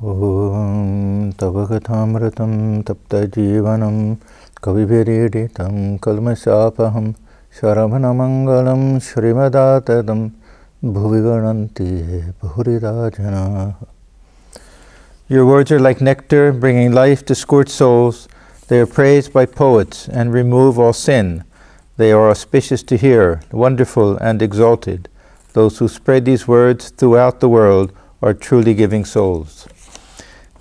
Om Tavagatamratam Tapta Jivanam Kaviviriditam Kalmasapaham Sharavanamangalam Shrimadatatam Bhuvigaranti Bhuridajana. Your words are like nectar, bringing life to scorched souls. They are praised by poets and remove all sin. They are auspicious to hear, wonderful and exalted. Those who spread these words throughout the world are truly giving souls.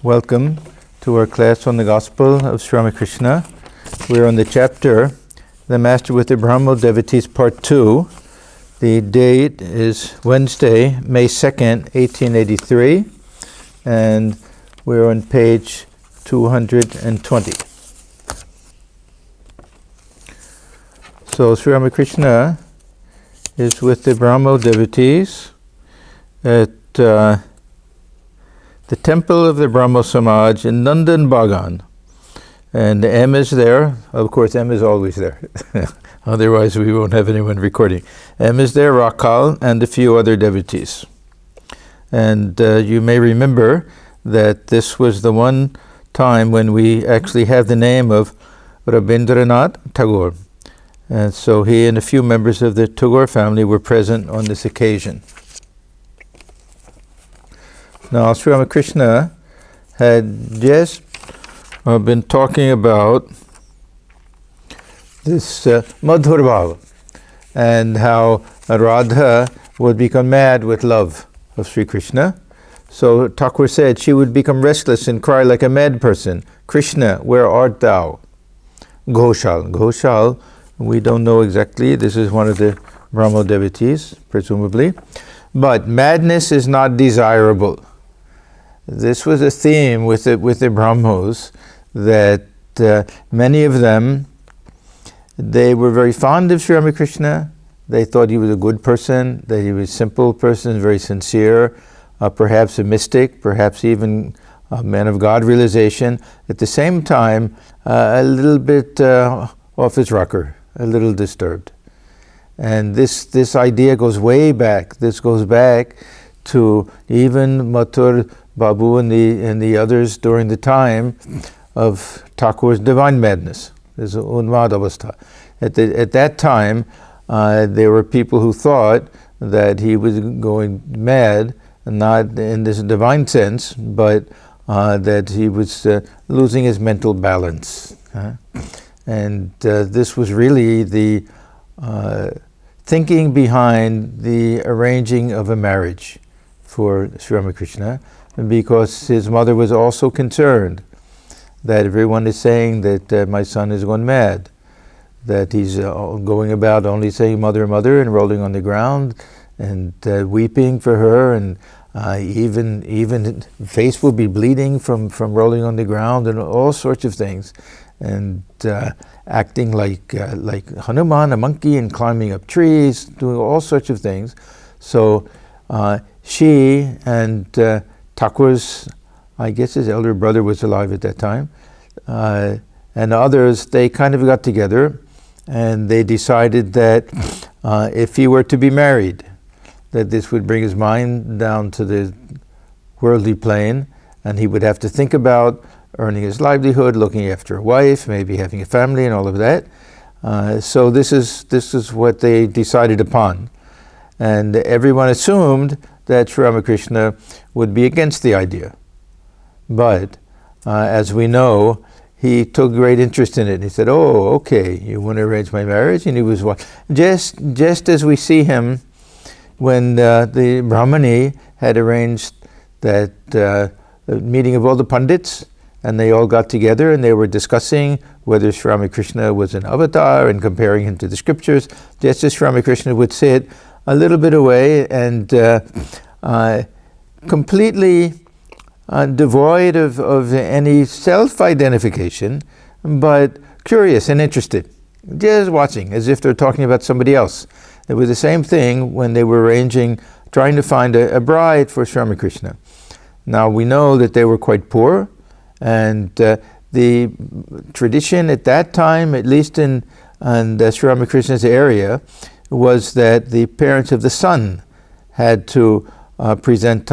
Welcome to our class on the Gospel of Sri Ramakrishna. We're on the chapter, The Master with the Brahmo Devotees, Part 2. The date is Wednesday, May 2nd, 1883, and we're on page 220. So Sri Ramakrishna is with the Brahmo Devotees at the temple of the Brahmo Samaj in Londo Bagan. And M is there. Of course, M is always there. Otherwise, we won't have anyone recording. M is there, Rakal, and a few other devotees. And you may remember that this was the one time when we actually have the name of Rabindranath Tagore. And so he and a few members of the Tagore family were present on this occasion. Now, Sri Ramakrishna had just been talking about this Madhur Bhava and how Radha would become mad with love of Sri Krishna. So Thakur said she would become restless and cry like a mad person. Krishna, where art thou? Ghoshal. Ghoshal, we don't know exactly. This is one of the Brahmo devotees, presumably. But madness is not desirable. This was a theme with the Brahmos, that many of them, they were very fond of Sri Ramakrishna. They thought he was a good person, that he was a simple person, very sincere, perhaps a mystic, perhaps even a man of God realization. At the same time, a little bit off his rocker, a little disturbed. And this idea goes way back. This goes back to even Mathur Babu and the others during the time of Thakur's divine madness. There's an Unmad Avastha. At that time, there were people who thought that he was going mad, not in this divine sense, but that he was losing his mental balance. And this was really the thinking behind the arranging of a marriage for Sri Ramakrishna, because his mother was also concerned that everyone is saying that my son is gone mad, that he's going about only saying mother, mother, and rolling on the ground and weeping for her, and even face will be bleeding from rolling on the ground, and all sorts of things, and acting like Hanuman, a monkey, and climbing up trees, doing all sorts of things. So she and Thakur's, I guess his elder brother was alive at that time, and others, they kind of got together and they decided that if he were to be married, that this would bring his mind down to the worldly plane, and he would have to think about earning his livelihood, looking after a wife, maybe having a family and all of that. So this is what they decided upon. And everyone assumed that Sri Ramakrishna would be against the idea. But as we know, he took great interest in it. He said, oh, okay, you want to arrange my marriage? And he was just as we see him when the Brahmani had arranged that meeting of all the Pandits, and they all got together and they were discussing whether Sri Ramakrishna was an avatar and comparing him to the scriptures, just as Sri Ramakrishna would sit a little bit away and completely devoid of any self-identification, but curious and interested, just watching as if they're talking about somebody else. It was the same thing when they were trying to find a bride for Sri Ramakrishna. Now we know that they were quite poor, and the tradition at that time, at least in Sri Ramakrishna's area, was that the parents of the son had to present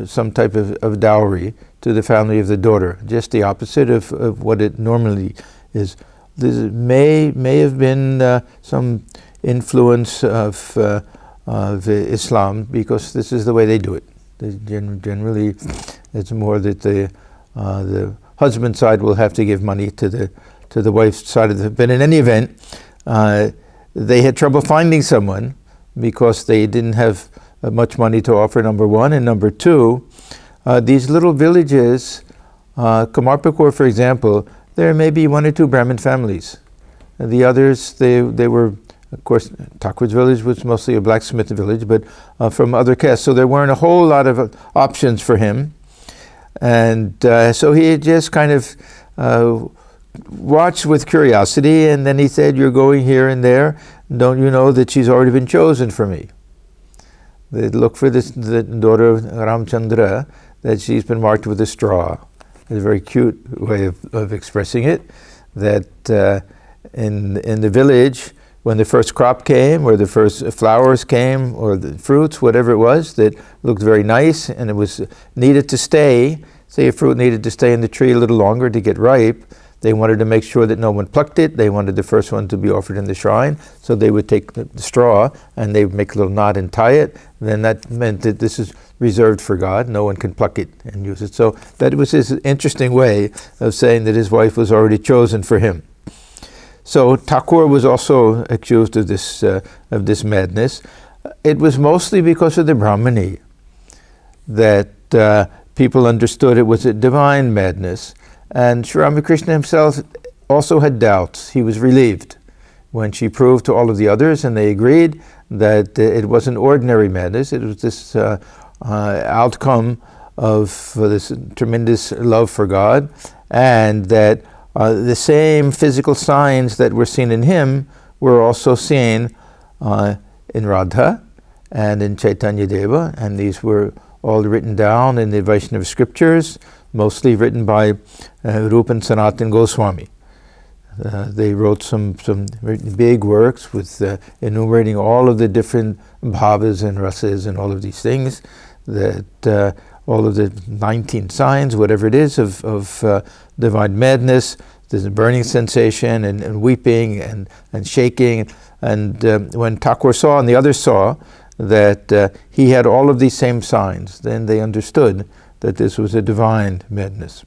some type of dowry to the family of the daughter. Just the opposite of what it normally is. This may have been some influence of Islam, because this is the way they do it. Generally, it's more that the husband side will have to give money to the wife's side of the. But in any event, they had trouble finding someone because they didn't have much money to offer, number one, and number two, these little villages, Kamarpakor, for example, there may be 1 or 2 Brahmin families. And the others, they were, of course, Thakur's village was mostly a blacksmith village, but from other castes. So there weren't a whole lot of options for him. And so he just kind of watched with curiosity, and then he said, "You're going here and there. Don't you know that she's already been chosen for me?" They look for the daughter of Ramchandra, that she's been marked with a straw. It's a very cute way of expressing it, that in the village, when the first crop came, or the first flowers came, or the fruits, whatever it was, that looked very nice, and it was needed to stay, say a fruit needed to stay in the tree a little longer to get ripe, they wanted to make sure that no one plucked it. They wanted the first one to be offered in the shrine, so they would take the straw and they would make a little knot and tie it. Then that meant that this is reserved for God. No one can pluck it and use it. So that was his interesting way of saying that his wife was already chosen for him. So Thakur was also accused of this madness. It was mostly because of the Brahmani that people understood it was a divine madness. And Sri Ramakrishna himself also had doubts. He was relieved when she proved to all of the others, and they agreed that it wasn't ordinary madness. It was this outcome of this tremendous love for God, and that the same physical signs that were seen in him were also seen in Radha and in Chaitanya Deva, and these were all written down in the Vaishnava scriptures, mostly written by Rupa and Sanatan Goswami. They wrote some big works with enumerating all of the different bhavas and rasas and all of these things, that all of the 19 signs, whatever it is, of divine madness. There's a burning sensation and weeping and shaking. And when Thakur saw and the others saw that he had all of these same signs, then they understood that this was a divine madness.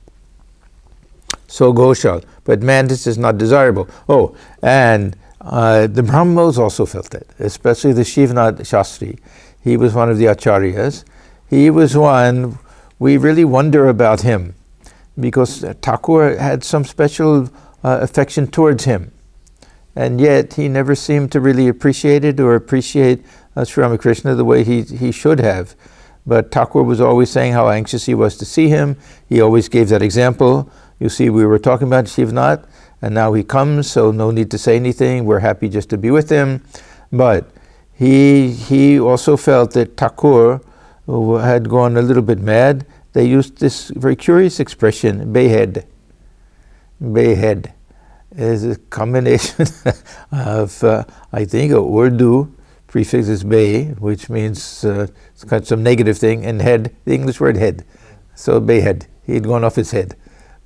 So Goshal, but madness is not desirable. Oh, and the Brahmos also felt that, especially the Shivnath Shastri. He was one of the acharyas. He was one, we really wonder about him, because Thakur had some special affection towards him. And yet he never seemed to really appreciate it or appreciate Sri Ramakrishna the way he should have. But Thakur was always saying how anxious he was to see him. He always gave that example. You see, we were talking about Shivnath, and now he comes, so no need to say anything. We're happy just to be with him. But he also felt that Thakur had gone a little bit mad. They used this very curious expression, behead. Behead is a combination of, I think, Urdu prefix is bay, which means it's got some negative thing, and head, the English word head. So behead, he'd gone off his head.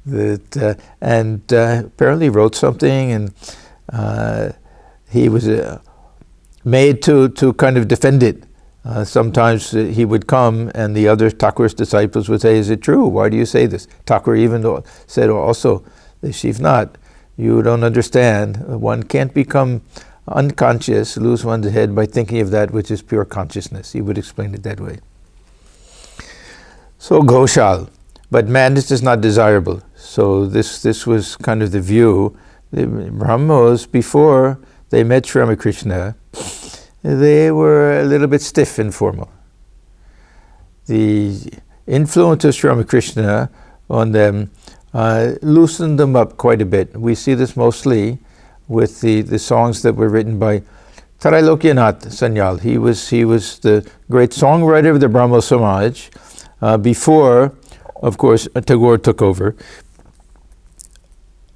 And apparently wrote something, and he was made to kind of defend it. Sometimes he would come, and the other Thakur's disciples would say, "Is it true? Why do you say this?" Thakur even said also, the Shivnath, you don't understand. One can't become unconscious, lose one's head by thinking of that which is pure consciousness. He would explain it that way. So Goshal, but madness is not desirable. So this was kind of the view. The Brahmos, before they met Sri Ramakrishna, they were a little bit stiff and formal. The influence of Sri Ramakrishna on them loosened them up quite a bit. We see this mostly with the songs that were written by Trailokyanath Sanyal. He was the great songwriter of the Brahmo Samaj before, of course, Tagore took over.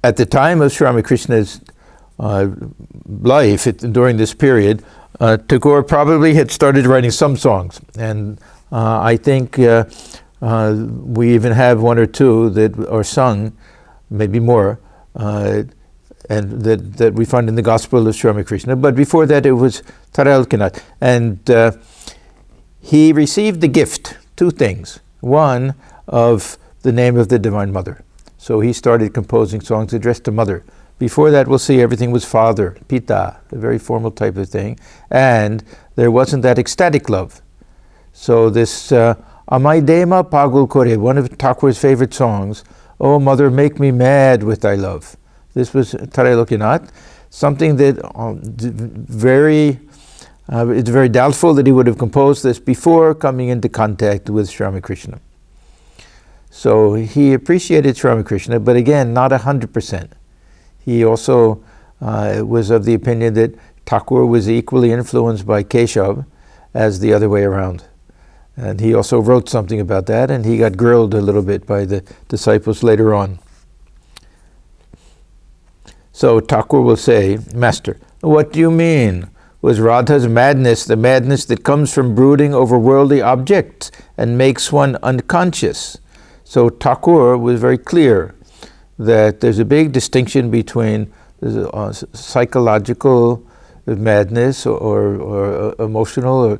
At the time of Sri Ramakrishna's life, during this period, Tagore probably had started writing some songs, and I think we even have one or two that are sung, maybe more, and that we find in the Gospel of Sri Ramakrishna. But before that, it was Taralkinath. And he received the gift, two things. One, of the name of the Divine Mother. So he started composing songs addressed to Mother. Before that, we'll see everything was Father, Pita, a very formal type of thing. And there wasn't that ecstatic love. So this Amai Dema Pagul Kore, one of Thakur's favorite songs, "Oh Mother, make me mad with thy love." This was Taralokinath, something that it's very doubtful that he would have composed this before coming into contact with Sri Ramakrishna. So he appreciated Sri Ramakrishna, but again, not 100%. He also was of the opinion that Thakur was equally influenced by Keshav as the other way around. And he also wrote something about that, and he got grilled a little bit by the disciples later on. So Thakur will say, "Master, what do you mean? Was Radha's madness the madness that comes from brooding over worldly objects and makes one unconscious?" So Thakur was very clear that there's a big distinction between psychological madness or emotional or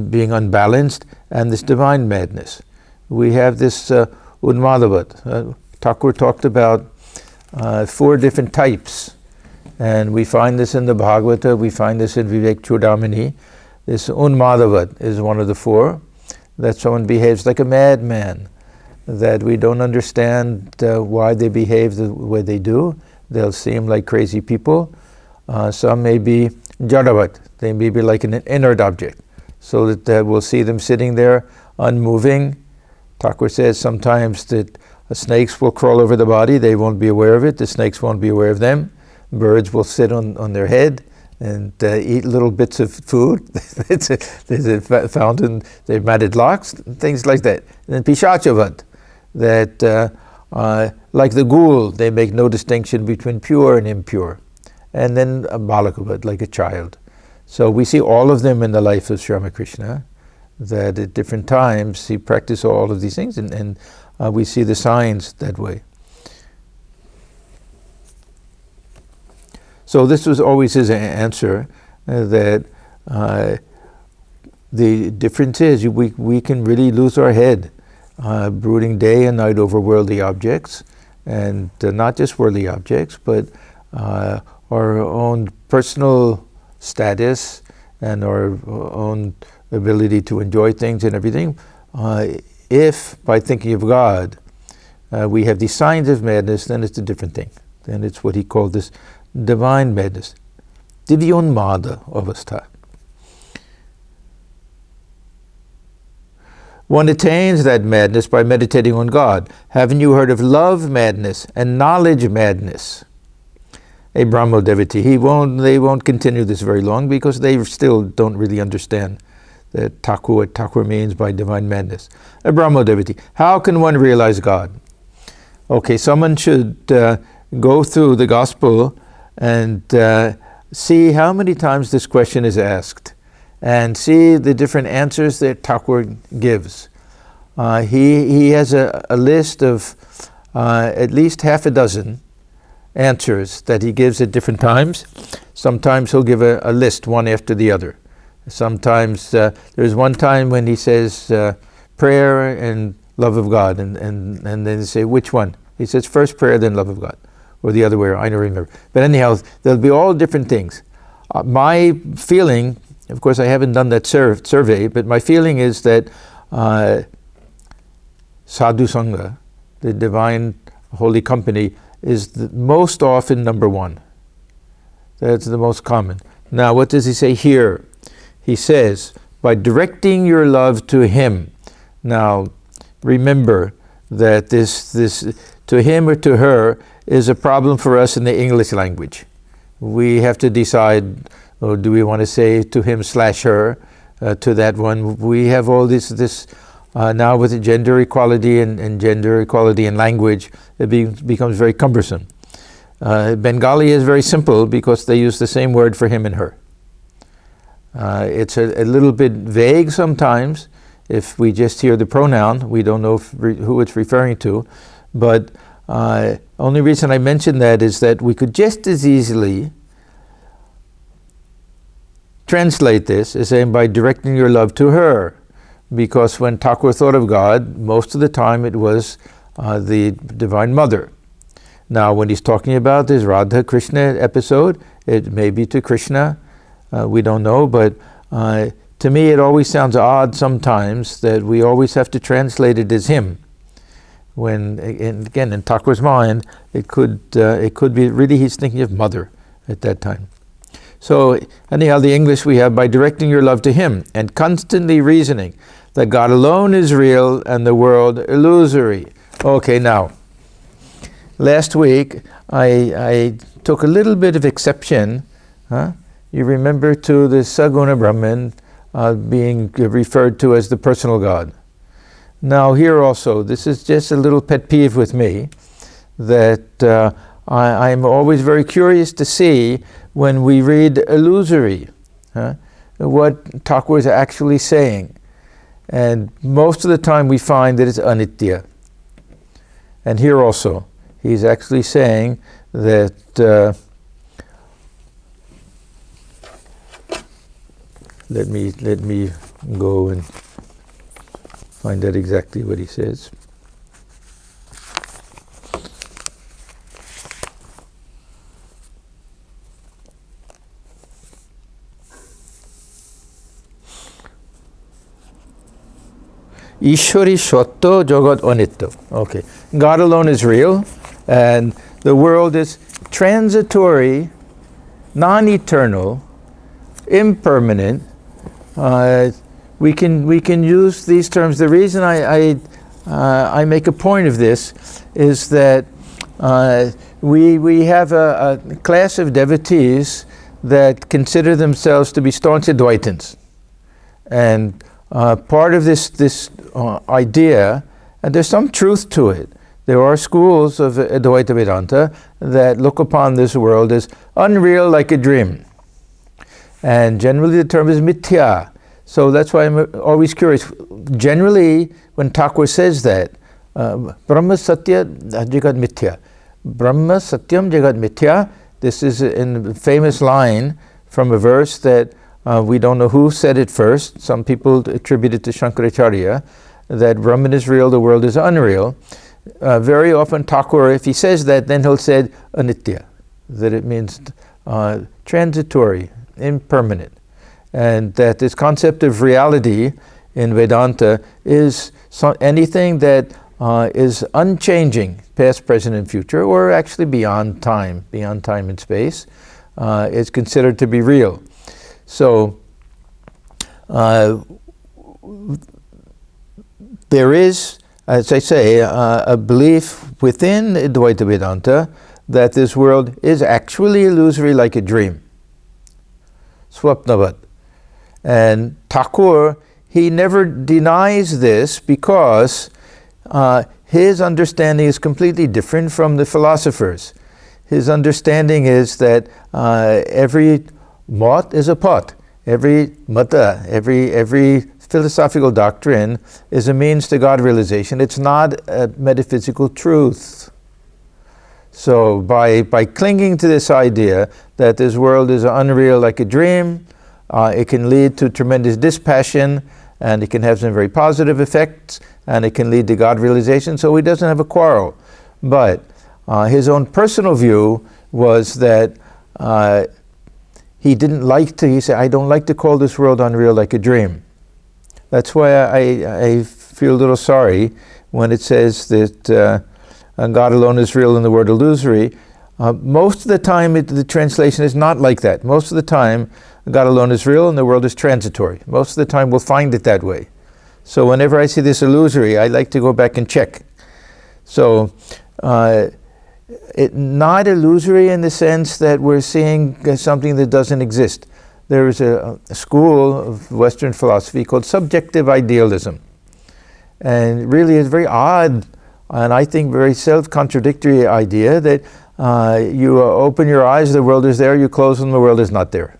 being unbalanced, and this divine madness. We have this Unmadavat. Thakur talked about 4 different types, and we find this in the Bhagavata, we find this in Vivek Chudamani. This Unmadavat is one of the 4, that someone behaves like a madman, that we don't understand why they behave the way they do. They'll seem like crazy people. Some may be Jadavat, they may be like an inert object, so that we'll see them sitting there unmoving. Thakur says sometimes that snakes will crawl over the body, they won't be aware of it, the snakes won't be aware of them. Birds will sit on their head and eat little bits of food. There's a fountain, they've matted locks, things like that. And then Pishachavat, that like the ghoul, they make no distinction between pure and impure. And then a Balakavat, like a child. So we see all of them in the life of Sri Ramakrishna, that at different times he practiced all of these things, and we see the signs that way. So this was always his answer, that the difference is we can really lose our head brooding day and night over worldly objects, and not just worldly objects, but our own personal status and our own ability to enjoy things and everything. If by thinking of God we have these signs of madness, then it's a different thing. Then it's what he called this divine madness, Divyonmada avastha. One attains that madness by meditating on God. Haven't you heard of love madness and knowledge madness? A Brahmo devotee, they won't continue this very long because they still don't really understand what Thakur means by divine madness. A Brahmo devotee, how can one realize God? Okay, someone should go through the Gospel and see how many times this question is asked, and see the different answers that Thakur gives. He has a list of at least half a dozen answers that he gives at different times. Sometimes he'll give a list one after the other. Sometimes there's one time when he says prayer and love of God, and then they say, which one? He says first prayer, then love of God, or the other way around, I don't remember. But anyhow, there'll be all different things. My feeling, of course I haven't done that survey, but my feeling is that Sadhu Sangha, the divine holy company, is the most often number 1. That's the most common. Now what does he say here? He says, by directing your love to him. Now remember that this to him or to her is a problem for us in the English language. We have to decide, do we want to say to him / her, to that one. We have all this now with gender equality and gender equality in language, it becomes very cumbersome. Bengali is very simple because they use the same word for him and her. It's a little bit vague sometimes. If we just hear the pronoun, we don't know who it's referring to. But only reason I mention that is that we could just as easily translate this as saying by directing your love to her. Because when Thakur thought of God, most of the time it was the Divine Mother. Now, when he's talking about this Radha Krishna episode, it may be to Krishna, we don't know, but to me it always sounds odd sometimes that we always have to translate it as him. When, again, in Thakur's mind, it could be really he's thinking of mother at that time. So anyhow, the English we have, by directing your love to him and constantly reasoning that God alone is real and the world illusory. Okay, now, last week I took a little bit of exception. You remember to the Saguna Brahman being referred to as the personal God. Now here also, this is just a little pet peeve with me, that I'm always very curious to see when we read illusory, what Thakur is actually saying. And most of the time we find that it's anitya. And here also, he's actually saying that, let me go and find out exactly what he says. Ishwari Shvatto Jagat Anitya. Okay. God alone is real, and the world is transitory, non-eternal, impermanent. We can use these terms. The reason I make a point of this is that we have a class of devotees that consider themselves to be staunch Advaitins, and part of this idea, and there's some truth to it. There are schools of Advaita Vedanta that look upon this world as unreal like a dream. And generally the term is mithya. So that's why I'm always curious. Generally, when Thakur says that, Brahma Satya Jagat Mithya. Brahma Satyam Jagat Mithya. This is a famous line from a verse that we don't know who said it first. Some people attribute it to Shankaracharya, that Brahman is real, the world is unreal. Very often Thakur, if he says that, then he'll say anitya, that it means transitory, impermanent. And that this concept of reality in Vedanta is anything that is unchanging, past, present, and future, or actually beyond time and space, is considered to be real. So, there is, as I say, a belief within Advaita Vedanta that this world is actually illusory like a dream. Swapnavat. And Thakur, he never denies this because his understanding is completely different from the philosophers. His understanding is that every mat is a pot. Every mata, every philosophical doctrine is a means to God realization. It's not a metaphysical truth. So by clinging to this idea that this world is unreal like a dream, it can lead to tremendous dispassion, and it can have some very positive effects, and it can lead to God realization, so he doesn't have a quarrel. But his own personal view was that he didn't like to, he said, I don't like to call this world unreal like a dream. That's why I feel a little sorry when it says that God alone is real and the world illusory. Most of the time the translation is not like that. Most of the time God alone is real and the world is transitory. Most of the time we'll find it that way. So whenever I see this illusory, I like to go back and check. So not illusory in the sense that we're seeing something that doesn't exist. There is a school of Western philosophy called subjective idealism. And really it's very odd, and I think very self-contradictory idea that you open your eyes, the world is there, you close them, the world is not there.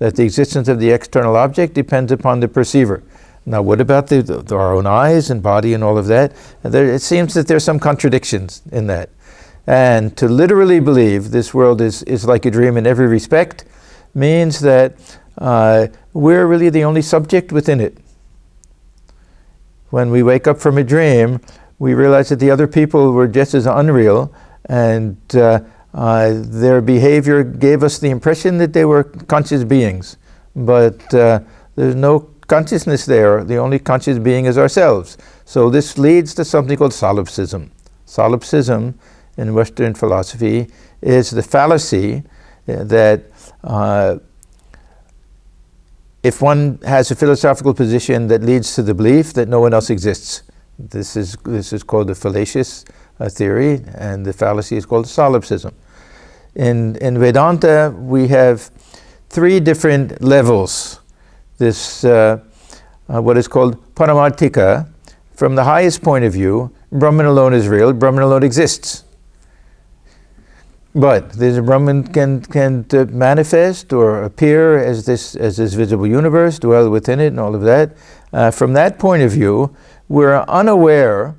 that the existence of the external object depends upon the perceiver. Now, what about our own eyes and body and all of that? It seems that there's some contradictions in that. And to literally believe this world is like a dream in every respect means that we're really the only subject within it. When we wake up from a dream, we realize that the other people were just as unreal, and their behavior gave us the impression that they were conscious beings. But there's no consciousness there. The only conscious being is ourselves. So this leads to something called solipsism. Solipsism in Western philosophy is the fallacy that if one has a philosophical position that leads to the belief that no one else exists, this is called the fallacious theory, and the fallacy is called solipsism. In Vedanta, we have three different levels. This, what is called Paramartika, from the highest point of view, Brahman alone is real, Brahman alone exists. But this Brahman can manifest or appear as this visible universe, dwell within it and all of that. From that point of view, we're unaware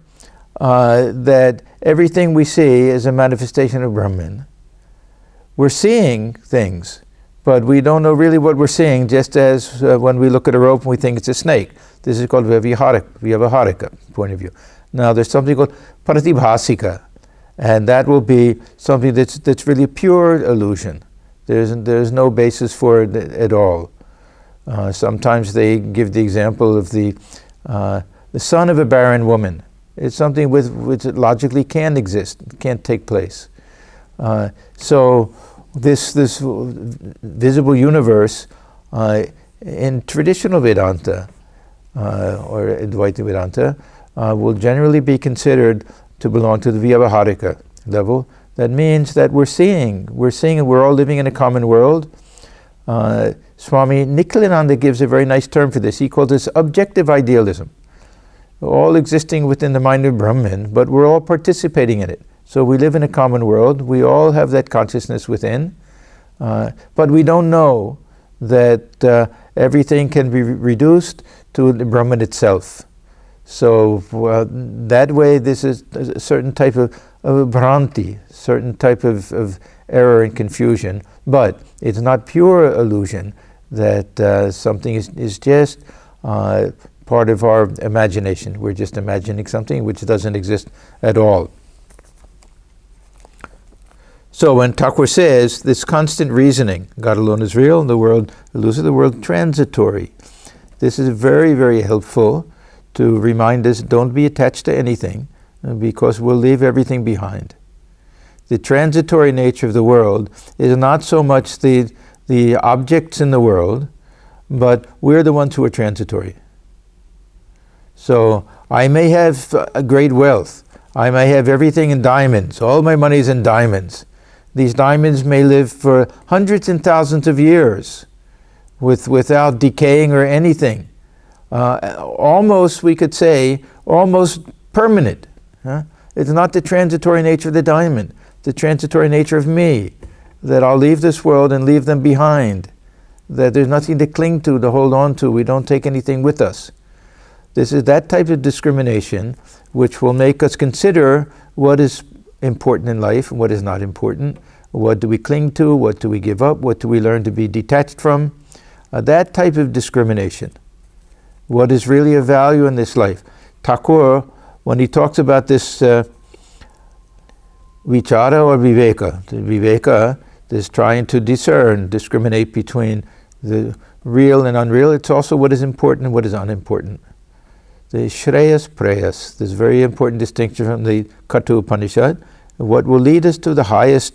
that everything we see is a manifestation of Brahman. We're seeing things, but we don't know really what we're seeing, just as when we look at a rope and we think it's a snake. This is called Vyavaharika point of view. Now there's something called Pratibhasika, and that will be something that's really pure illusion. There's no basis for it at all. Sometimes they give the example of the son of a barren woman. It's something which logically can exist, can't take place. So this visible universe in traditional Vedanta or Advaita Vedanta will generally be considered to belong to the Vyavaharika level. That means that we're seeing, we're all living in a common world. Swami Atmajnanananda gives a very nice term for this. He calls this objective idealism. We're all existing within the mind of Brahman, but we're all participating in it. So we live in a common world. We all have that consciousness within, but we don't know that everything can be reduced to the Brahman itself. So that way, this is a certain type of bhranti, certain type of error and confusion, but it's not pure illusion that something is just part of our imagination. We're just imagining something which doesn't exist at all. So when Thakur says this constant reasoning, God alone is real, the world illusory, the world transitory, this is very, very helpful to remind us, don't be attached to anything, because we'll leave everything behind. The transitory nature of the world is not so much the objects in the world, but we're the ones who are transitory. So I may have a great wealth. I may have everything in diamonds. All my money is in diamonds. These diamonds may live for hundreds and thousands of years without decaying or anything. Almost, we could say, almost permanent. It's not the transitory nature of the diamond, the transitory nature of me, that I'll leave this world and leave them behind, that there's nothing to cling to hold on to. We don't take anything with us. This is that type of discrimination which will make us consider what is important in life and what is not important. What do we cling to? What do we give up? What do we learn to be detached from? That type of discrimination. What is really of value in this life? Thakur, when he talks about this vichara or viveka, the viveka is trying to discriminate between the real and unreal. It's also what is important and what is unimportant. The Shreyas Preyas, this very important distinction from the Katha Upanishad, what will lead us to the highest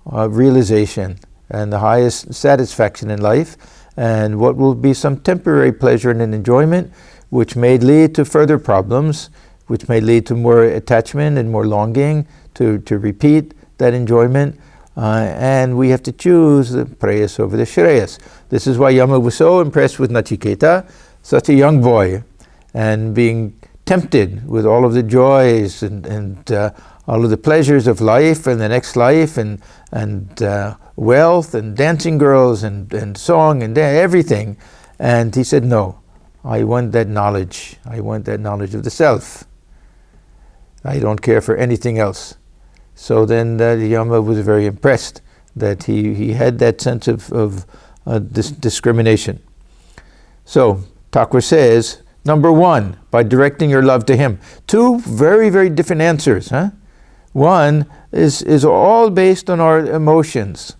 realization and the highest satisfaction in life, and what will be some temporary pleasure and enjoyment, which may lead to further problems, which may lead to more attachment and more longing to repeat that enjoyment, and we have to choose the preyas over the shreyas. This is why Yama was so impressed with Nachiketa, such a young boy, and being tempted with all of the joys and all of the pleasures of life and the next life and wealth and dancing girls and song and everything. And he said, no, I want that knowledge. I want that knowledge of the self. I don't care for anything else. So then Yama was very impressed that he had that sense of discrimination. So Thakur says, number one, by directing your love to him. Two very, very different answers. One is all based on our emotions.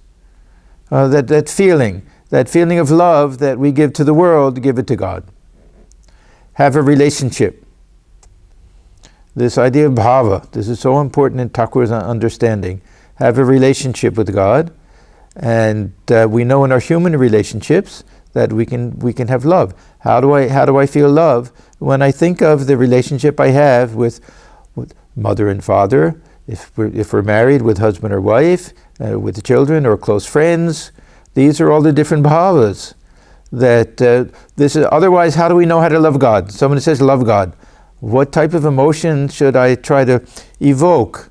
That feeling of love that we give to the world, give it to God. Have a relationship. This idea of bhava, this is so important in Thakur's understanding. Have a relationship with God, and we know in our human relationships that we can have love. How do I feel love? When I think of the relationship I have with mother and father, if we're married, with husband or wife, with the children or close friends. These are all the different bhavas. That this is, otherwise, how do we know how to love God? Someone says love God. What type of emotion should I try to evoke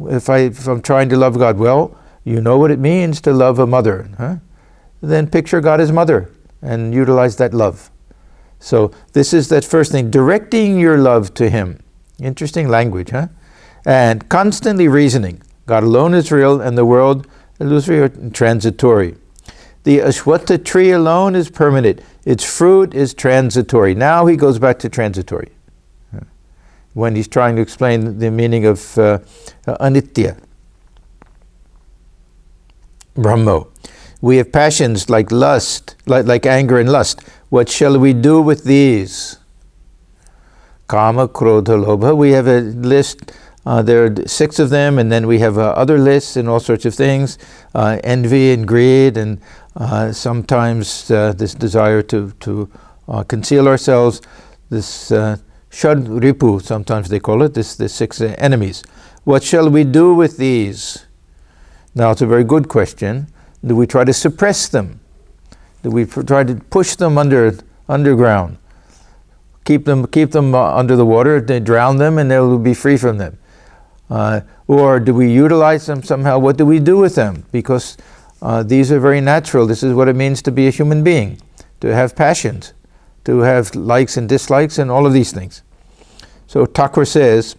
if I'm trying to love God? Well, you know what it means to love a mother. Then picture God as mother and utilize that love. So this is that first thing, directing your love to him. Interesting language, And constantly reasoning. God alone is real and the world illusory or transitory. The Ashwatha tree alone is permanent. Its fruit is transitory. Now he goes back to transitory. When he's trying to explain the meaning of anitya. Brahmo. We have passions like lust, like anger and lust. What shall we do with these? Kama, Krodha, Lobha. We have a list. There are 6 of them, and then we have other lists and all sorts of things. Envy and greed, and sometimes this desire to conceal ourselves. This Shad Ripu, sometimes they call it, the 6 enemies. What shall we do with these? Now, it's a very good question. Do we try to suppress them? Do we try to push them underground? Keep them under the water, they drown them, and they'll be free from them. Or do we utilize them somehow? What do we do with them? Because these are very natural. This is what it means to be a human being, to have passions, to have likes and dislikes and all of these things. So Thakur says,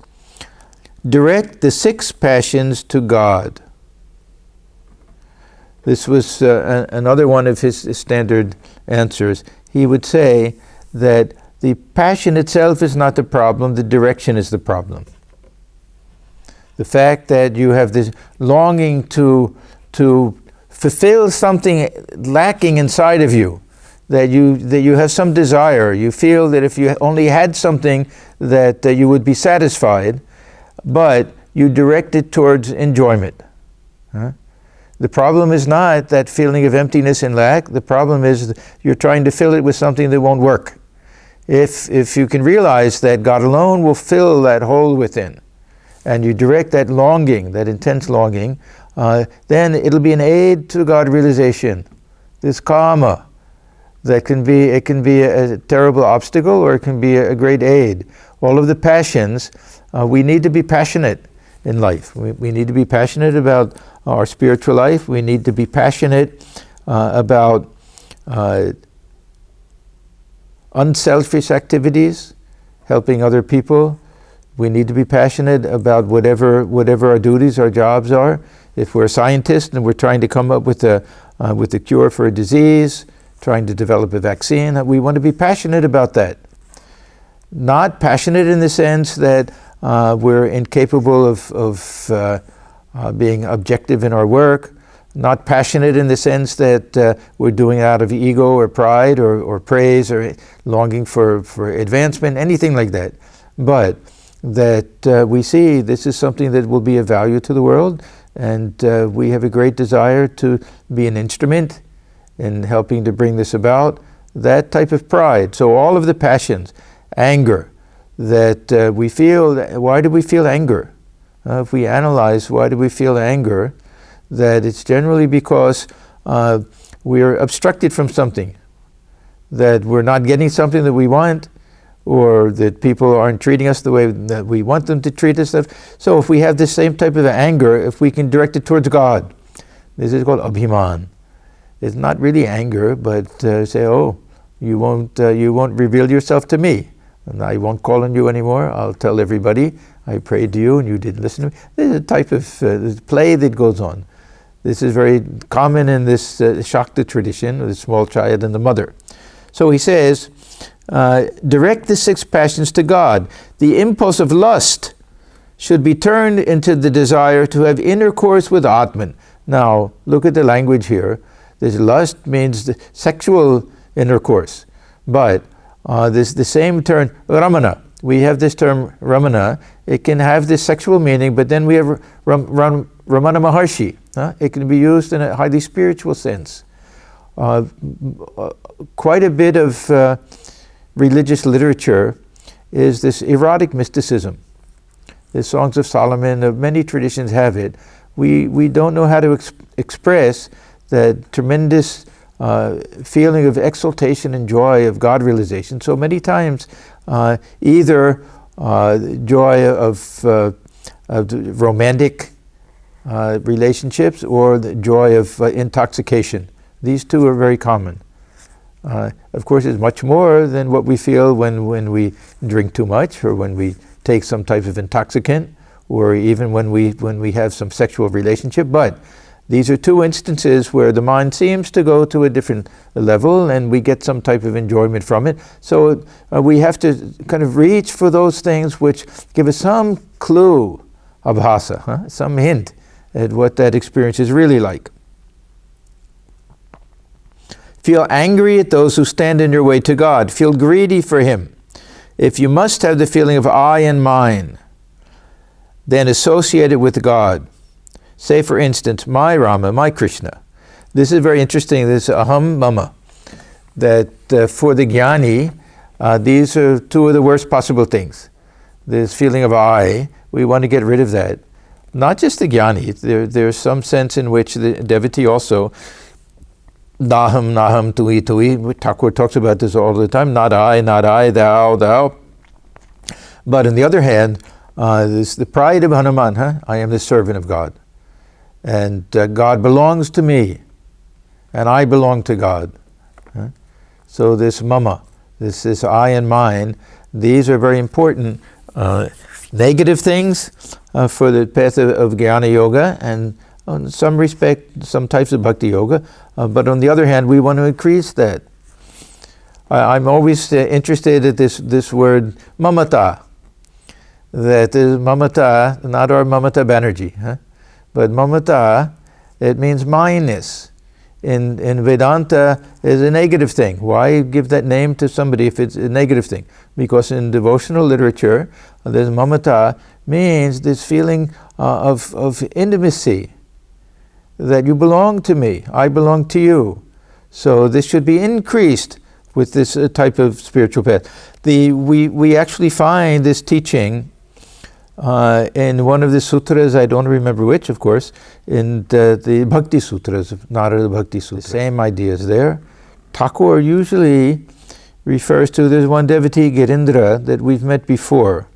direct the 6 passions to God. This was another one of his standard answers. He would say that the passion itself is not the problem, the direction is the problem. The fact that you have this longing to fulfill something lacking inside of you, that you have some desire, you feel that if you only had something that you would be satisfied, but you direct it towards enjoyment. The problem is not that feeling of emptiness and lack. The problem is you're trying to fill it with something that won't work. If you can realize that God alone will fill that hole within, and you direct that longing, that intense longing, then it'll be an aid to God realization. This karma, it can be a terrible obstacle, or it can be a great aid. All of the passions, we need to be passionate in life. We need to be passionate about our spiritual life. We need to be passionate about unselfish activities, helping other people. We need to be passionate about whatever our duties, our jobs are. If we're a scientist and we're trying to come up with a cure for a disease, trying to develop a vaccine, we want to be passionate about that. Not passionate in the sense that we're incapable of being objective in our work. Not passionate in the sense that we're doing it out of ego or pride or praise or longing for advancement, anything like that. But that we see this is something that will be of value to the world, and we have a great desire to be an instrument in helping to bring this about. That type of pride. So all of the passions, anger, that we feel, why do we feel anger? If we analyze why do we feel anger, that it's generally because we're obstructed from something, that we're not getting something that we want, or that people aren't treating us the way that we want them to treat us. So if we have this same type of anger, if we can direct it towards God, This is called abhiman. It's not really anger, but say, oh, you won't reveal yourself to me, and I won't call on you anymore. I'll tell everybody I prayed to you and you didn't listen to me. This is a type of play that goes on. This is very common in this Shakta tradition, the small child and the mother. So he says, direct the 6 passions to God. The impulse of lust should be turned into the desire to have intercourse with Atman. Now, look at the language here. This lust means the sexual intercourse. But the same term, Ramana. We have this term, Ramana. It can have this sexual meaning, but then we have Ramana Maharshi. It can be used in a highly spiritual sense. Quite a bit of religious literature is this erotic mysticism. The Songs of Solomon, many traditions have it. We don't know how to express that tremendous feeling of exaltation and joy of God realization. So many times, either joy of romantic relationships or the joy of intoxication. These two are very common. Of course, it's much more than what we feel when we drink too much, or when we take some type of intoxicant, or even when we have some sexual relationship. But these are 2 instances where the mind seems to go to a different level and we get some type of enjoyment from it. So we have to kind of reach for those things which give us some clue, abhasa, some hint at what that experience is really like. Feel angry at those who stand in your way to God. Feel greedy for Him. If you must have the feeling of I and mine, then associate it with God. Say, for instance, my Rama, my Krishna. This is very interesting, this aham mama. That for the jnani, these are 2 of the worst possible things. This feeling of I, we want to get rid of that. Not just the jnani, there's some sense in which the devotee also, naham, naham, tui, tui. Thakur talks about this all the time, not I, thou, thou. But on the other hand, this the pride of Hanuman, I am the servant of God. And God belongs to me, and I belong to God. So this mama, this I and mine, these are very important negative things for the path of Jnana Yoga, and in some respect, some types of Bhakti Yoga. But on the other hand, we want to increase that. I'm always interested in this word mamata. That is mamata, not our Mamata Banerjee, but mamata, it means mineness. In Vedanta, is a negative thing. Why give that name to somebody if it's a negative thing? Because in devotional literature, this mamata means this feeling of intimacy, that you belong to me, I belong to you. So this should be increased with this type of spiritual path. We actually find this teaching in one of the sutras, I don't remember which, of course, in the Bhakti Sutras, Narada Bhakti Sutra. The same ideas there. Thakur usually refers to, there's one devotee, Girindra, that we've met before.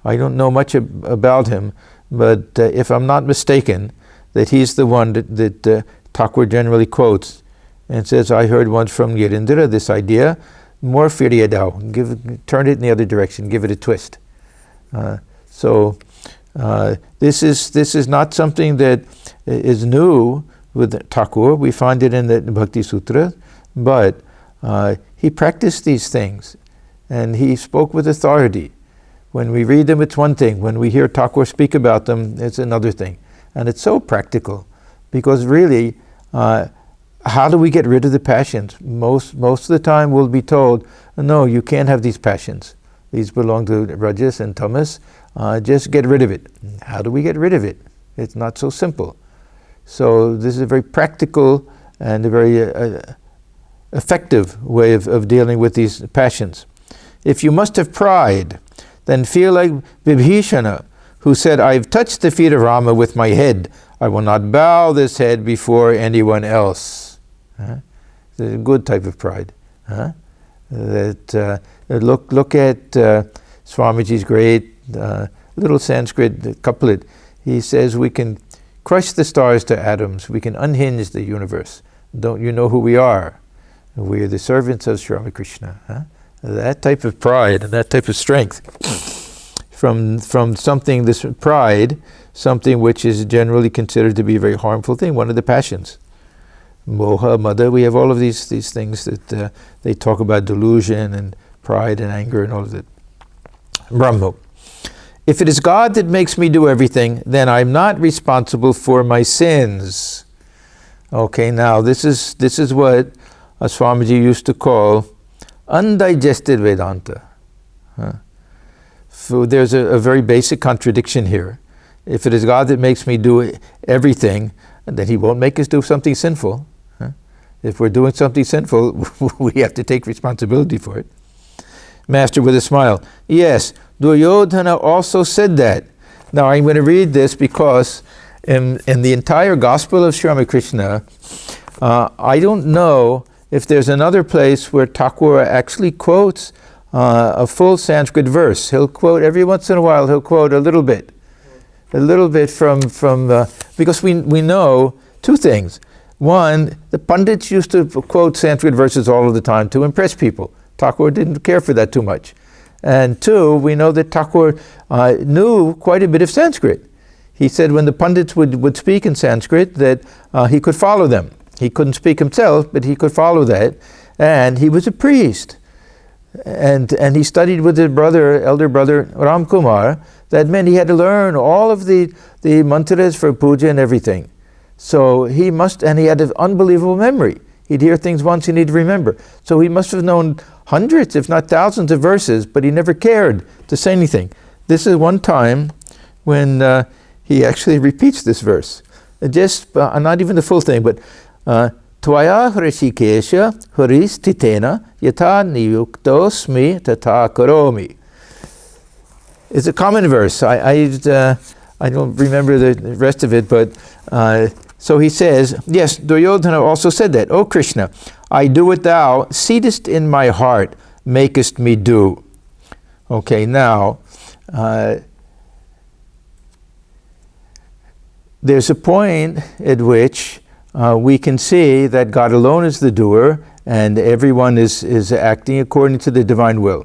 I don't know much about him, but if I'm not mistaken, that he's the one that Thakur generally quotes and says, I heard once from Girindra this idea, more firyadao, turn it in the other direction, give it a twist. So this is not something that is new with Thakur. We find it in the Bhakti Sutra, but he practiced these things and he spoke with authority. When we read them, it's one thing. When we hear Thakur speak about them, it's another thing. And it's so practical because really, how do we get rid of the passions? Most of the time we'll be told, no, you can't have these passions. These belong to Rajas and Tamas. Just get rid of it. How do we get rid of it? It's not so simple. So this is a very practical and a very effective way of dealing with these passions. If you must have pride, then feel like Vibhishana, who said, I've touched the feet of Rama with my head. I will not bow this head before anyone else. It's a good type of pride. That look at Swamiji's great little Sanskrit couplet. He says we can crush the stars to atoms. We can unhinge the universe. Don't you know who we are? We are the servants of Sri Ramakrishna. Huh? That type of pride and that type of strength from something, this pride, something which is generally considered to be a very harmful thing, one of the passions. Moha, mada, we have all of these things that they talk about, delusion and pride and anger and all of that. Brahmo. If it is God that makes me do everything, then I'm not responsible for my sins. Okay, now this is what Swamiji used to call undigested Vedanta. So there's a very basic contradiction here. If it is God that makes me do everything, then He won't make us do something sinful. If we're doing something sinful, we have to take responsibility for it. Master with a smile. Yes, Duryodhana also said that. Now I'm going to read this because in the entire Gospel of Sri Ramakrishna, I don't know if there's another place where Thakur actually quotes a full Sanskrit verse. He'll quote, every once in a while, he'll quote a little bit from because we know two things. One, the pundits used to quote Sanskrit verses all of the time to impress people. Thakur didn't care for that too much. And two, we know that Thakur knew quite a bit of Sanskrit. He said when the pundits would speak in Sanskrit that he could follow them. He couldn't speak himself, but he could follow that. And he was a priest. And he studied with his elder brother Ram Kumar. That meant he had to learn all of the mantras for puja and everything. So he had an unbelievable memory. He'd hear things once and he'd remember. So he must have known hundreds, if not thousands of verses, but he never cared to say anything. This is one time when he actually repeats this verse. Just, not even the full thing, but Tvaya Hrishikesha Haris Titena Yata Niyuktosmi Tata Karomi. It's a common verse. I don't remember the rest of it, but so he says, yes, Duryodhana also said that. O Krishna, I do what thou seatest in my heart, makest me do. Okay, now, there's a point at which we can see that God alone is the doer and everyone is acting according to the divine will.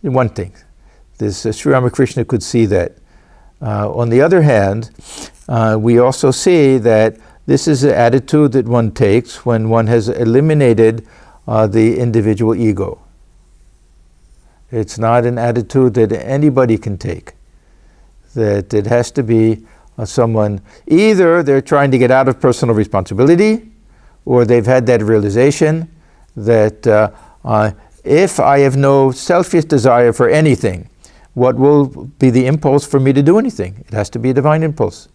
One thing, Sri Ramakrishna could see that. On the other hand, we also see that this is an attitude that one takes when one has eliminated the individual ego. It's not an attitude that anybody can take. That it has to be someone, either they're trying to get out of personal responsibility, or they've had that realization that if I have no selfish desire for anything, what will be the impulse for me to do anything? It has to be a divine impulse.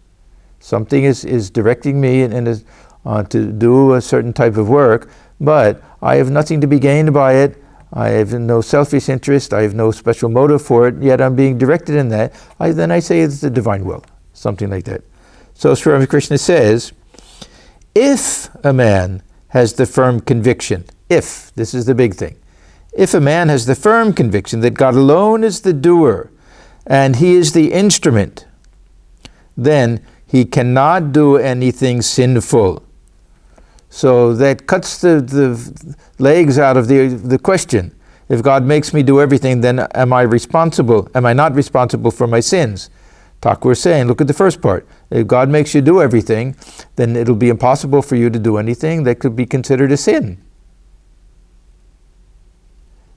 Something is directing me to do a certain type of work, but I have nothing to be gained by it. I have no selfish interest. I have no special motive for it, yet I'm being directed in that. Then I say it's the divine will, something like that. So Sri Ramakrishna says, if a man has the firm conviction, this is the big thing, if a man has the firm conviction that God alone is the doer and He is the instrument, then he cannot do anything sinful. So that cuts the legs out of the question. If God makes me do everything, then am I responsible? Am I not responsible for my sins? Thakur is saying, look at the first part. If God makes you do everything, then it'll be impossible for you to do anything that could be considered a sin.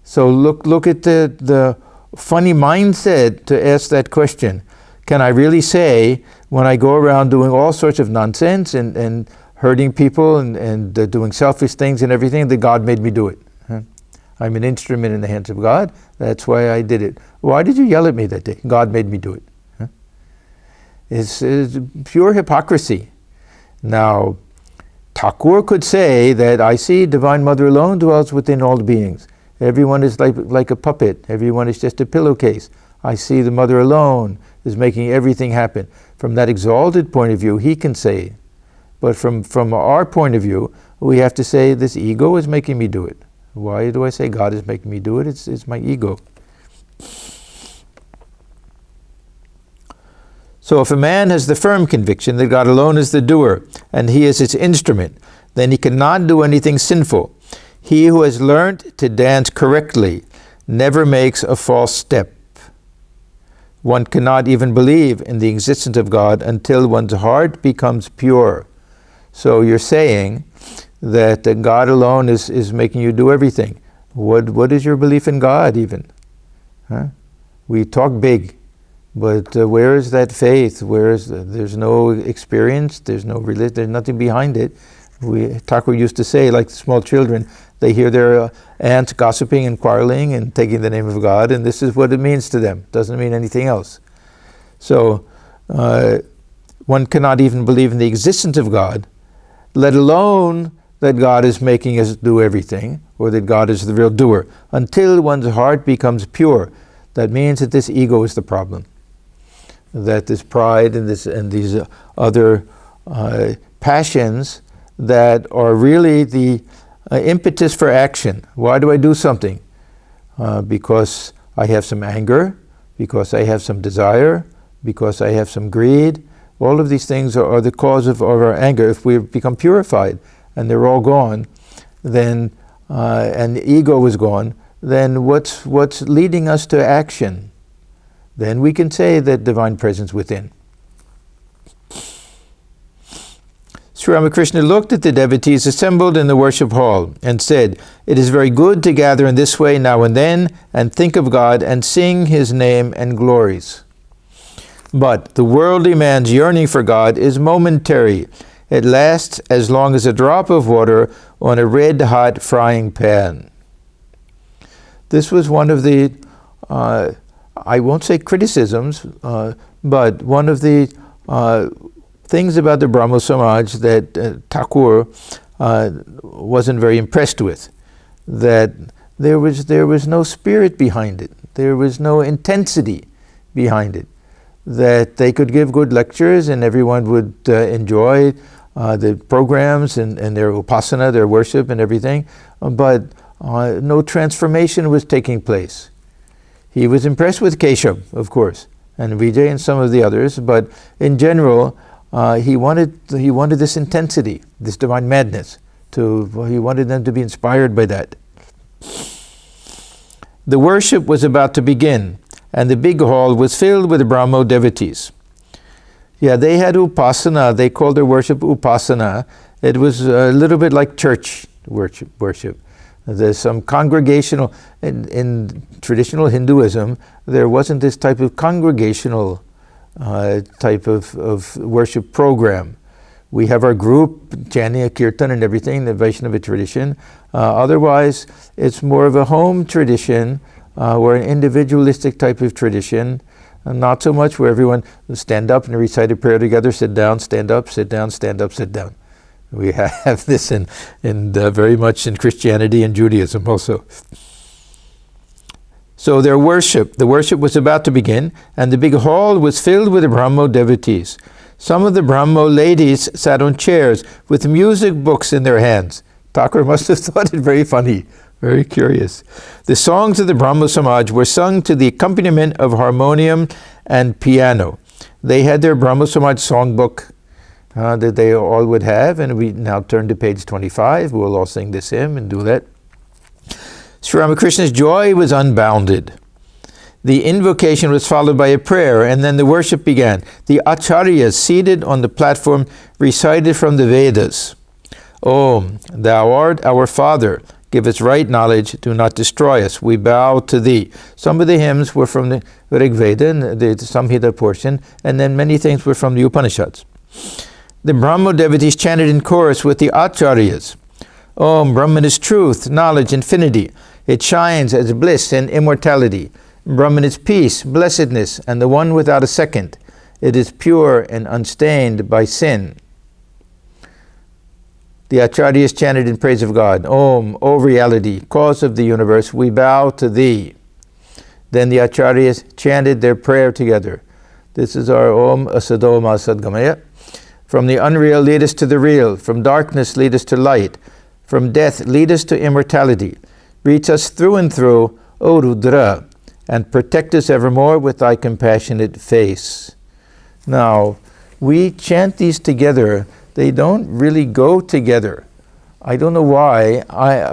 So look at the funny mindset to ask that question. Can I really say, when I go around doing all sorts of nonsense and hurting people and doing selfish things and everything, that God made me do it? I'm an instrument in the hands of God. That's why I did it. Why did you yell at me that day? God made me do it. It's pure hypocrisy. Now, Thakur could say that I see Divine Mother alone dwells within all beings. Everyone is like a puppet. Everyone is just a pillowcase. I see the Mother alone is making everything happen. From that exalted point of view, he can say. But from our point of view, we have to say this ego is making me do it. Why do I say God is making me do it? It's my ego. So if a man has the firm conviction that God alone is the doer, and he is its instrument, then he cannot do anything sinful. He who has learned to dance correctly never makes a false step. One cannot even believe in the existence of God until one's heart becomes pure. So you're saying that God alone is making you do everything. What is your belief in God even? Huh? We talk big, but where is that faith? There's no experience, there's no religion, there's nothing behind it. Thakur used to say, like small children, they hear their aunts gossiping and quarreling and taking the name of God, and this is what it means to them. It doesn't mean anything else. So one cannot even believe in the existence of God, let alone that God is making us do everything, or that God is the real doer, until one's heart becomes pure. That means that this ego is the problem, that this pride and these other passions that are really the impetus for action. Why do I do something? Because I have some anger, because I have some desire, because I have some greed. All of these things are the cause of our anger. If we become purified and they're all gone, then and the ego is gone, then what's leading us to action? Then we can say that divine presence within. Sri Ramakrishna looked at the devotees assembled in the worship hall and said, "It is very good to gather in this way now and then and think of God and sing His name and glories. But the worldly man's yearning for God is momentary. It lasts as long as a drop of water on a red-hot frying pan." This was one of the, I won't say criticisms, but one of the things about the Brahmo Samaj that Thakur wasn't very impressed with, that there was no spirit behind it, there was no intensity behind it, that they could give good lectures and everyone would enjoy the programs and their upasana, their worship and everything, but no transformation was taking place. He was impressed with Keshav, of course, and Vijay and some of the others, but in general, he wanted this intensity, this divine madness. He wanted them to be inspired by that. The worship was about to begin, and the big hall was filled with Brahmo devotees. Yeah, they had upasana. They called their worship upasana. It was a little bit like church worship. There's some congregational, in traditional Hinduism, there wasn't this type of congregational type of worship program. We have our group, chanting, kirtan and everything, the Vaishnava tradition. Otherwise, it's more of a home tradition or an individualistic type of tradition. Not so much where everyone stand up and recite a prayer together, sit down, stand up, sit down, stand up, sit down. We have this in very much in Christianity and Judaism also. So the worship was about to begin, and the big hall was filled with the Brahmo devotees. Some of the Brahmo ladies sat on chairs with music books in their hands. Thakur must have thought it very funny, very curious. The songs of the Brahmo Samaj were sung to the accompaniment of harmonium and piano. They had their Brahmo Samaj songbook that they all would have, and we now turn to page 25. We'll all sing this hymn and do that. Sri Ramakrishna's joy was unbounded. The invocation was followed by a prayer, and then the worship began. The acharyas seated on the platform recited from the Vedas. Om, thou art our Father. Give us right knowledge. Do not destroy us. We bow to thee. Some of the hymns were from the Rig Veda, the Samhita portion, and then many things were from the Upanishads. The Brahmo devotees chanted in chorus with the acharyas. Om, Brahman is truth, knowledge, infinity. It shines as bliss and immortality. Brahman is peace, blessedness, and the one without a second. It is pure and unstained by sin. The acharyas chanted in praise of God. Om, O reality, cause of the universe, we bow to thee. Then the acharyas chanted their prayer together. This is our Om Asadoma Sadgamaya. From the unreal lead us to the real. From darkness lead us to light. From death lead us to immortality. Reach us through and through, O Rudra, and protect us evermore with thy compassionate face. Now, we chant these together. They don't really go together. I don't know why.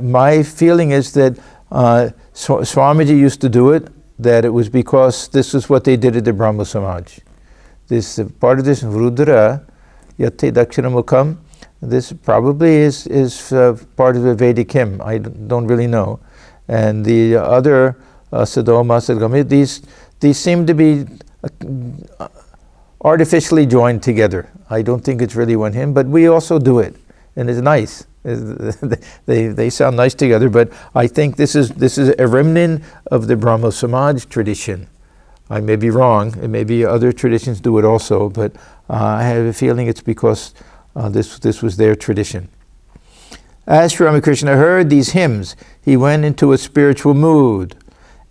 My feeling is that Swamiji used to do it, that it was because this is what they did at the Brahmo Samaj. This part of this Rudra, Yate Dakshinamukam, this probably is part of the Vedic hymn. I don't really know. And the other Sadoma, Sadgami, these seem to be artificially joined together. I don't think it's really one hymn, but we also do it, and it's nice. They sound nice together, but I think this is a remnant of the Brahmo Samaj tradition. I may be wrong, and maybe other traditions do it also, but I have a feeling it's because this was their tradition. As Sri Ramakrishna heard these hymns, he went into a spiritual mood.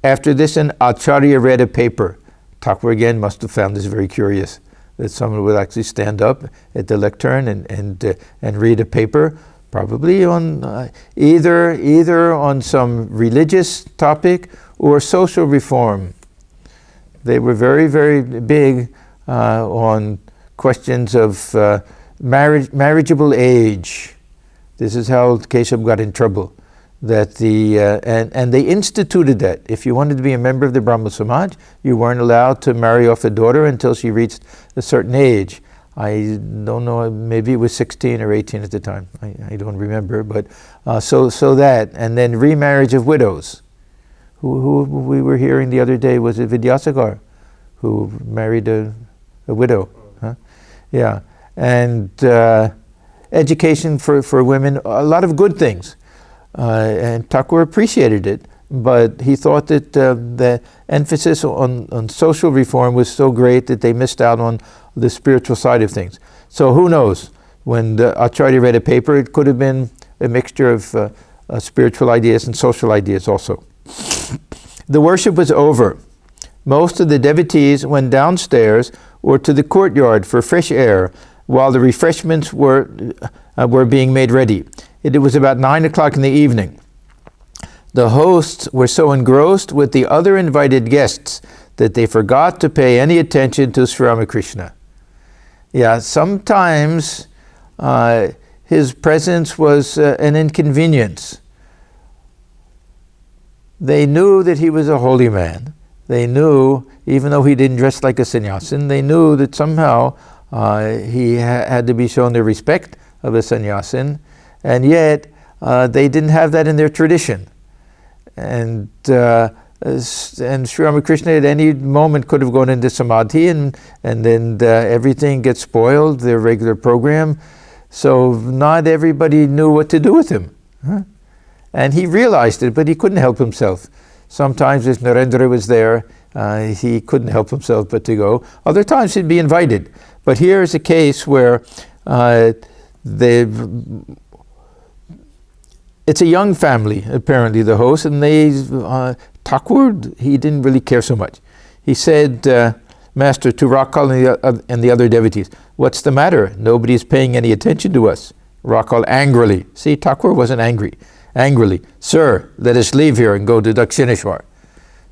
After this, an Acharya read a paper. Thakur again must have found this very curious, that someone would actually stand up at the lectern and read a paper, probably on either on some religious topic or social reform. They were very, very big on questions of marriageable age. This is how Keshav got in trouble. That and they instituted that. If you wanted to be a member of the Brahmo Samaj, you weren't allowed to marry off a daughter until she reached a certain age. I don't know, maybe it was 16 or 18 at the time. I don't remember, but so that, and then remarriage of widows. Who we were hearing the other day, was it Vidyasagar, who married a widow? Huh? Yeah, and education for women, a lot of good things. And Thakur appreciated it, but he thought that the emphasis on social reform was so great that they missed out on the spiritual side of things. So who knows? When the Acharya read a paper, it could have been a mixture of spiritual ideas and social ideas also. The worship was over. Most of the devotees went downstairs or to the courtyard for fresh air while the refreshments were being made ready. It was about 9 o'clock in the evening. The hosts were so engrossed with the other invited guests that they forgot to pay any attention to Sri Ramakrishna. Yeah, sometimes his presence was an inconvenience. They knew that he was a holy man. They knew, even though he didn't dress like a sannyasin, they knew that somehow he had to be shown the respect of a sannyasin. And yet, they didn't have that in their tradition. And Sri Ramakrishna at any moment could have gone into samadhi, and then everything gets spoiled, their regular program. So not everybody knew what to do with him. Huh? And he realized it, but he couldn't help himself. Sometimes if Narendra was there, he couldn't help himself but to go. Other times he'd be invited. But here is a case where it's a young family, apparently, the host, and Thakur, he didn't really care so much. He said, Master, to Rakal and the other devotees, what's the matter? Nobody's paying any attention to us. Rakal angrily. See, Thakur wasn't angry. Angrily, sir, let us leave here and go to Dakshineshwar.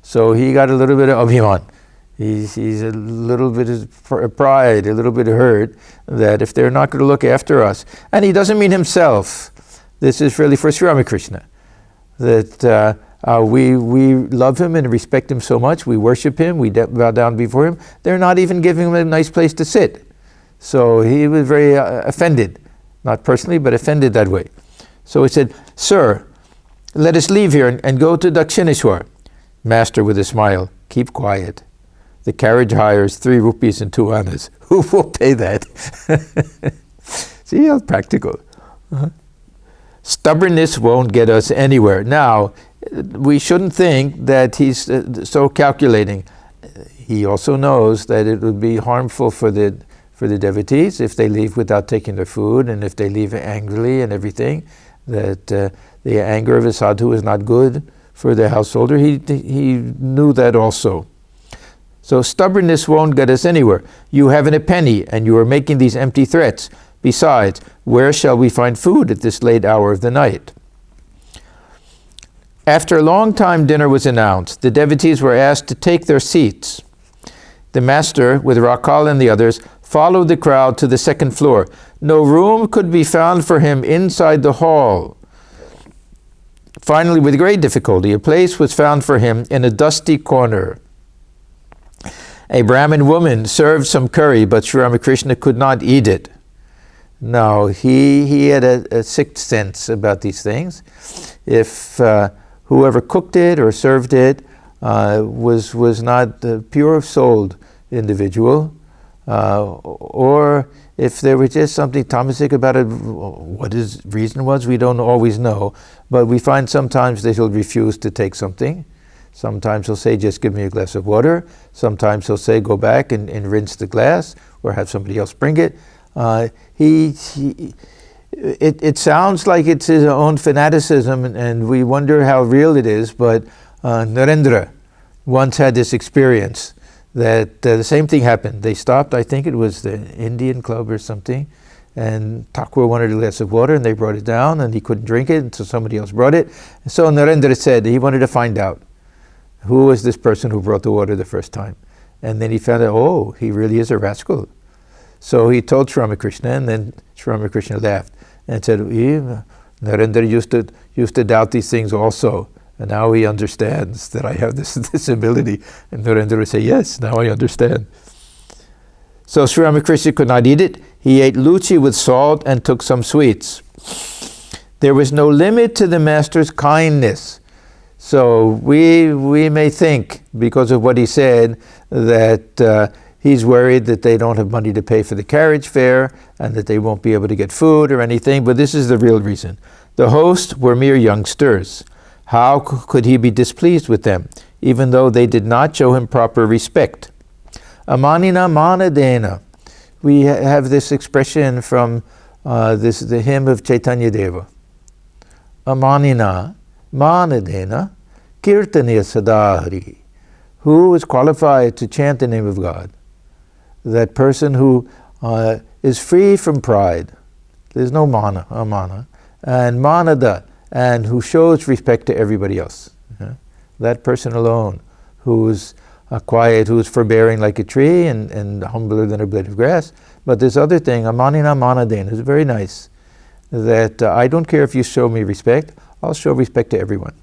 So he got a little bit of abhiman. He's a little bit of pride, a little bit hurt that if they're not going to look after us, and he doesn't mean himself. This is really for Sri Ramakrishna, that we love him and respect him so much. We worship him. We bow down before him. They're not even giving him a nice place to sit. So he was very offended, not personally, but offended that way. So he said, sir, let us leave here and go to Dakshineshwar. Master, with a smile, keep quiet. The carriage hire is 3 rupees and 2 annas. Who will pay that? See how practical. Stubbornness won't get us anywhere. Now, we shouldn't think that he's so calculating. He also knows that it would be harmful for the devotees if they leave without taking their food, and if they leave angrily and everything, that the anger of a sadhu is not good for the householder. He knew that also. So stubbornness won't get us anywhere. You haven't a penny, and you are making these empty threats. Besides, where shall we find food at this late hour of the night? After a long time, dinner was announced. The devotees were asked to take their seats. The master, with Rakal and the others, followed the crowd to the second floor. No room could be found for him inside the hall. Finally, with great difficulty, a place was found for him in a dusty corner. A Brahmin woman served some curry, but Sri Ramakrishna could not eat it. No, he had a sixth sense about these things. If whoever cooked it or served it was not a pure-souled individual, or if there was just something tamasic about it, what his reason was, we don't always know. But we find sometimes that he'll refuse to take something. Sometimes he'll say, just give me a glass of water. Sometimes he'll say, go back and rinse the glass, or have somebody else bring it. It sounds like it's his own fanaticism, and we wonder how real it is, but Narendra once had this experience that the same thing happened. They stopped, I think it was the Indian club or something, and Thakur wanted a glass of water, and they brought it down, and he couldn't drink it, and so somebody else brought it. And so Narendra said he wanted to find out who was this person who brought the water the first time. And then he found out, oh, he really is a rascal. So he told Sri Ramakrishna, and then Sri Ramakrishna laughed and said, Narendra used to doubt these things also, and now he understands that I have this ability. And Narendra would say, yes, now I understand. So Sri Ramakrishna could not eat it. He ate luchi with salt and took some sweets. There was no limit to the master's kindness. So we may think, because of what he said, that he's worried that they don't have money to pay for the carriage fare and that they won't be able to get food or anything, but this is the real reason. The hosts were mere youngsters. How could he be displeased with them, even though they did not show him proper respect? Amanina manadena. We have this expression from the hymn of Chaitanya Deva. Amanina manadena kirtaniya sadahari. Who is qualified to chant the name of God? That person who is free from pride. There's no amana. And manada, and who shows respect to everybody else. That person alone, who's quiet, who's forbearing like a tree and humbler than a blade of grass. But this other thing, amanina manadena, is very nice. That I don't care if you show me respect, I'll show respect to everyone.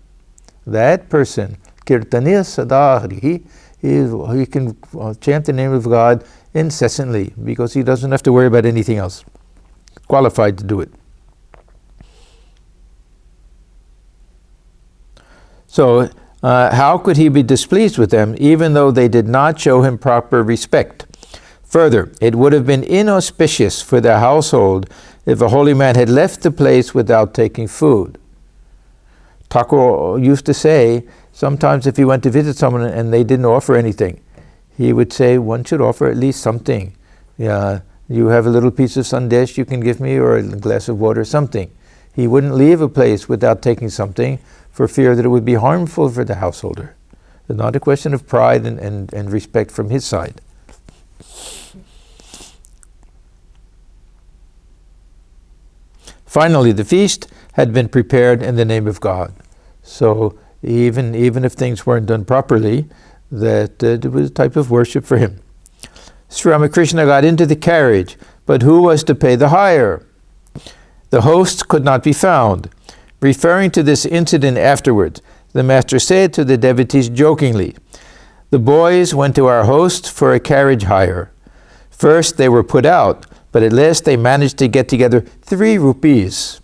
That person, kirtaniya sadahri, he can chant the name of God incessantly because he doesn't have to worry about anything else. Qualified to do it. So, how could he be displeased with them, even though they did not show him proper respect? Further, it would have been inauspicious for the household if a holy man had left the place without taking food. Thakur used to say, sometimes if he went to visit someone and they didn't offer anything, he would say, one should offer at least something. Yeah, you have a little piece of sandesh you can give me, or a glass of water, something. He wouldn't leave a place without taking something for fear that it would be harmful for the householder. It's not a question of pride and respect from his side. Finally, the feast had been prepared in the name of God. So even if things weren't done properly, that it was a type of worship for him. Sri Ramakrishna got into the carriage, but who was to pay the hire? The hosts could not be found. Referring to this incident afterwards, the master said to the devotees jokingly, the boys went to our host for a carriage hire. First they were put out, but at last they managed to get together 3 rupees.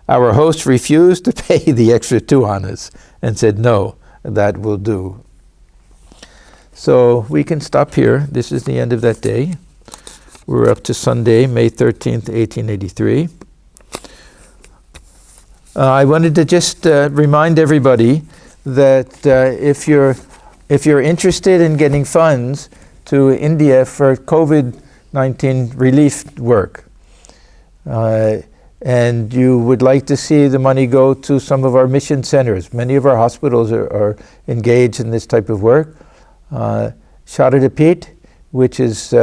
Our host refused to pay the extra 2 annas and said, no, that will do. So we can stop here. This is the end of that day. We're up to Sunday, May 13th, 1883. I wanted to just remind everybody that if you're interested in getting funds to India for COVID-19 relief work, and you would like to see the money go to some of our mission centers, many of our hospitals are engaged in this type of work. Sharada Peeth, which is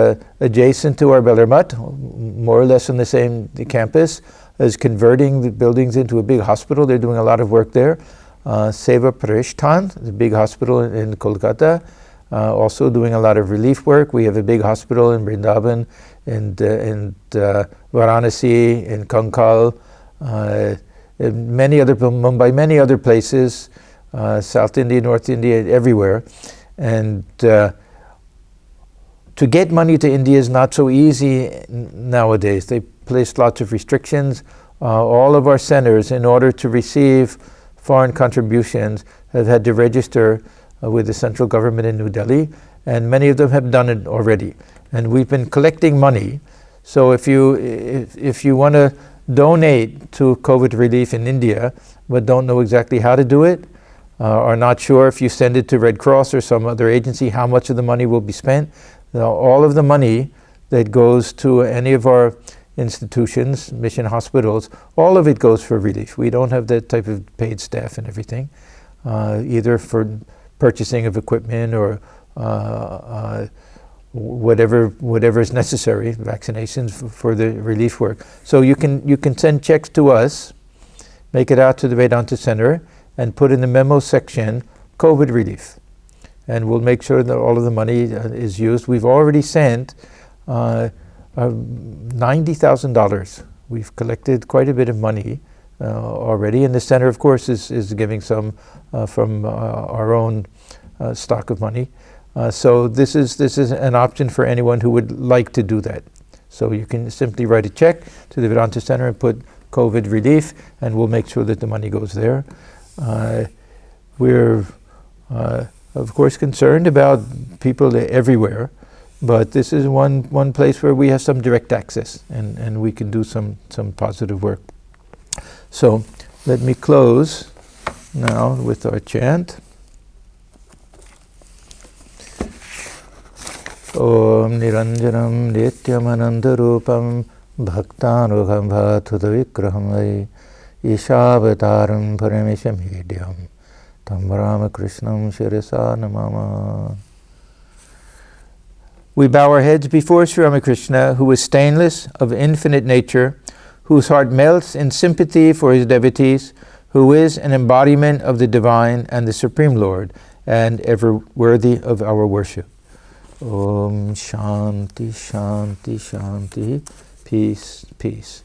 adjacent to our Bellarmat, more or less on the same campus, is converting the buildings into a big hospital. They're doing a lot of work there. Seva Parishtan, the big hospital in Kolkata, also doing a lot of relief work. We have a big hospital in Vrindavan, in Varanasi, in Kankal, in Mumbai, many other places, South India, North India, everywhere. And to get money to India is not so easy nowadays. They placed lots of restrictions. All of our centers, in order to receive foreign contributions, have had to register with the central government in New Delhi, and many of them have done it already. And we've been collecting money. So if you want to donate to COVID relief in India, but don't know exactly how to do it, or not sure if you send it to Red Cross or some other agency, how much of the money will be spent, all of the money that goes to any of our institutions, mission hospitals, all of it goes for relief. We don't have that type of paid staff and everything, either for purchasing of equipment or whatever is necessary, vaccinations for the relief work. So you can send checks to us, make it out to the Vedanta Center, and put in the memo section COVID relief, and we'll make sure that all of the money is used. We've already sent $90,000. We've collected quite a bit of money already, and the center, of course, is giving some from our own stock of money. So this is an option for anyone who would like to do that. So you can simply write a check to the Vedanta Center and put COVID relief, and we'll make sure that the money goes there. We're of course concerned about people everywhere, but this is one place where we have some direct access, and we can do some positive work. So let me close now with our chant. Om Niranjanam Nityamanandarupam Bhaktanugham Bhatudha Vai Ishavataram Parameshamhedyam Tam Ramakrishnam Shirasa Namama. We bow our heads before Sri Ramakrishna, who is stainless, of infinite nature, whose heart melts in sympathy for his devotees, who is an embodiment of the divine and the Supreme Lord, and ever worthy of our worship. Om Shanti, Shanti, Shanti. Peace, peace.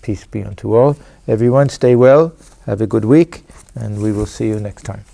Peace be unto all. Everyone, stay well, have a good week, and we will see you next time.